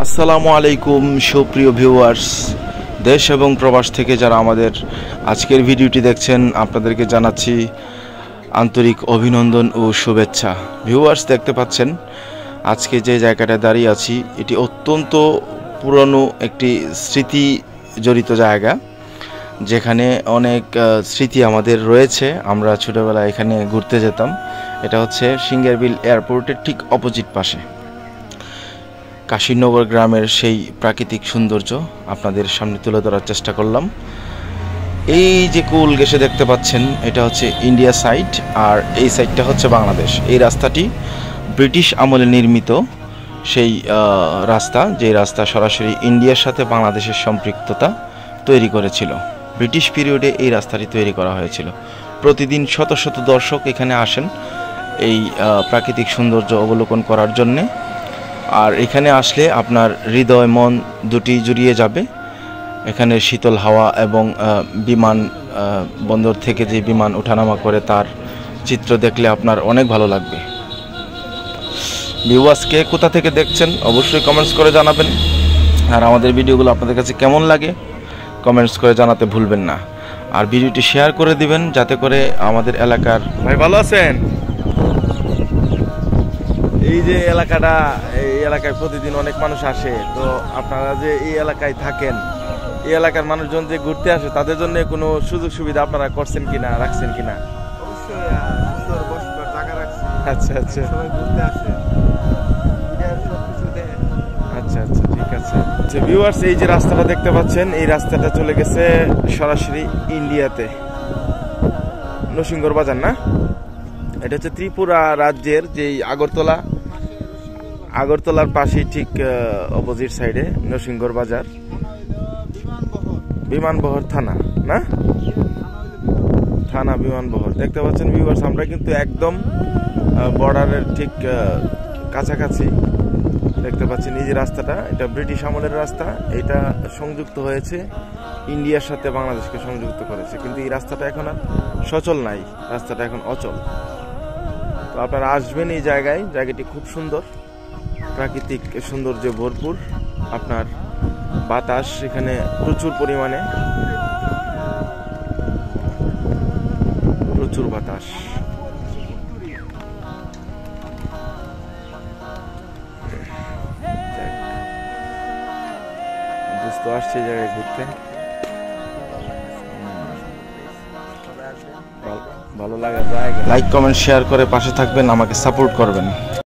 আসসালামু আলাইকুম সুপ্রিয় ভিউয়ার্স, দেশ এবং প্রবাস থেকে যারা আমাদের আজকের ভিডিওটি দেখছেন আপনাদেরকে জানাচ্ছি আন্তরিক অভিনন্দন ও শুভেচ্ছা। ভিউয়ার্স, দেখতে পাচ্ছেন আজকে যে জায়গাটা দাঁড়িয়ে আছি এটি অত্যন্ত পুরনো একটি স্মৃতি জড়িত জায়গা, যেখানে অনেক স্মৃতি আমাদের রয়েছে। আমরা ছোটোবেলায় এখানে ঘুরতে যেতাম। এটা হচ্ছে সিঙ্গারবিল এয়ারপোর্টের ঠিক অপোজিট পাশে কাশীনগর গ্রামের সেই প্রাকৃতিক সৌন্দর্য আপনাদের সামনে তুলে ধরার চেষ্টা করলাম। এই যে কুল ঘেঁষে দেখতে পাচ্ছেন এটা হচ্ছে ইন্ডিয়া সাইড, আর এই সাইডটা হচ্ছে বাংলাদেশ। এই রাস্তাটি ব্রিটিশ আমলে নির্মিত সেই রাস্তা, যে রাস্তা সরাসরি ইন্ডিয়ার সাথে বাংলাদেশের সম্পৃক্ততা তৈরি করেছিল। ব্রিটিশ পিরিয়ডে এই রাস্তাটি তৈরি করা হয়েছিল। প্রতিদিন শত শত দর্শক এখানে আসেন এই প্রাকৃতিক সৌন্দর্য অবলোকন করার জন্যে। আর এখানে আসলে আপনার হৃদয় মন দুটি জুড়িয়ে যাবে। এখানে শীতল হাওয়া এবং বিমান বন্দর থেকে যে বিমান ওঠানামা করে তার চিত্র দেখলে আপনার অনেক ভালো লাগবে। ভিউয়ার্সকে কোথা থেকে দেখছেন অবশ্যই কমেন্টস করে জানাবেন, আর আমাদের ভিডিওগুলো আপনাদের কাছে কেমন লাগে কমেন্টস করে জানাতে ভুলবেন না। আর ভিডিওটি শেয়ার করে দিবেন যাতে করে আমাদের এলাকার ভাই ভালো আছেন। এই যে এলাকাটা, এই এলাকায় প্রতিদিন অনেক মানুষ আসে, তো আপনারা যে এই এলাকায় থাকেন, এই এলাকার মানুষজন যে ঘুরতে আসে তাদের জন্য কোনো সুযোগ সুবিধা আপনারা করছেন কিনা, রাখছেন কিনা? অবশ্যই সুন্দর বসবার জায়গা রাখছি। আচ্ছা আচ্ছা, সবাই ঘুরতে আসে, সবকিছু দেখে। আচ্ছা আচ্ছা, ঠিক আছে। আচ্ছা ভিউয়ার্স, এই যে রাস্তাটা দেখতে পাচ্ছেন এই রাস্তাটা চলে গেছে সরাসরি ইন্ডিয়াতে, নরসিংগড় বাজার না? এটা হচ্ছে ত্রিপুরা রাজ্যের যে আগরতলার পাশে ঠিক অপোজিট সাইডে নরসিংগড় বাজার, বিমানবহর থানা না, থানা বিমানবহর। দেখতে পাচ্ছেন ভিউয়ার্স, আমরা কিন্তু একদম বর্ডারের ঠিক কাছাকাছি দেখতে পাচ্ছেন। এই যে রাস্তাটা, এটা ব্রিটিশ আমলের রাস্তা। এটা সংযুক্ত হয়েছে ইন্ডিয়ার সাথে, বাংলাদেশকে সংযুক্ত করেছে, কিন্তু এই রাস্তাটা এখন আর সচল নাই, রাস্তাটা এখন অচল। তো আপনারা আসবেন এই জায়গায়, জায়গাটি খুব সুন্দর, প্রাকৃতিক সৌন্দর্যে ভরপুর। আপনার বাতাস এখানে প্রচুর পরিমাণে, প্রচুর বাতাস। দোস্ত আসছে এই জায়গায় ঘুরতে, ভালো লাগার জায়গা। লাইক কমেন্ট শেয়ার করে পাশে থাকবেন, আমাকে সাপোর্ট করবেন।